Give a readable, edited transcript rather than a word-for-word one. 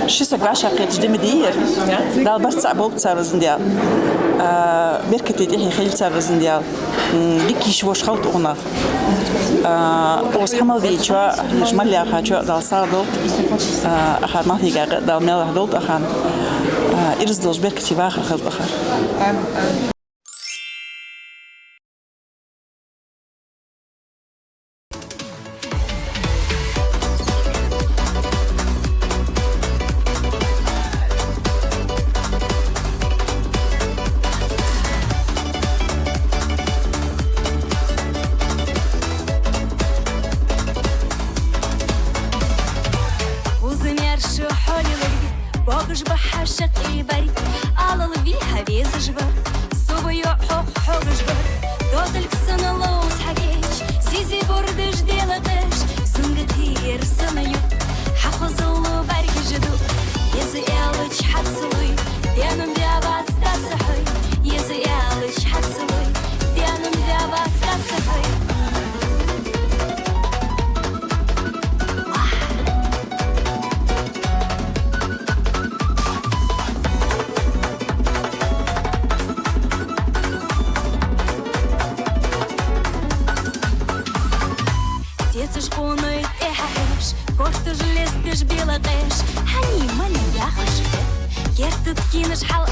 Şişek vaşa qetjde mediyir. Dal barsa bol tsarızın diye. Berkete diye xeyl tsarızın diye. Dikiş voş xalt ona. Os hamal viçwa yşmal ya xaço dal sado. Axar ma higa dal mel dolt axan. İriz dos berkete va xalt axar. Богж бахашак и бари, алал виха везжва, собою хожва, дотель ксаналоус хагеш, сизи бордыш делагеш, сунгатир санаю, хахозулу баргижду, езы ялыч хатсулуй, янам дявас тасахой, езы ялыч хатсулуй, янам дявас тасахой. Кошту желез, ты ж белая, хани, мани, я хошь. Кертут кинешь хал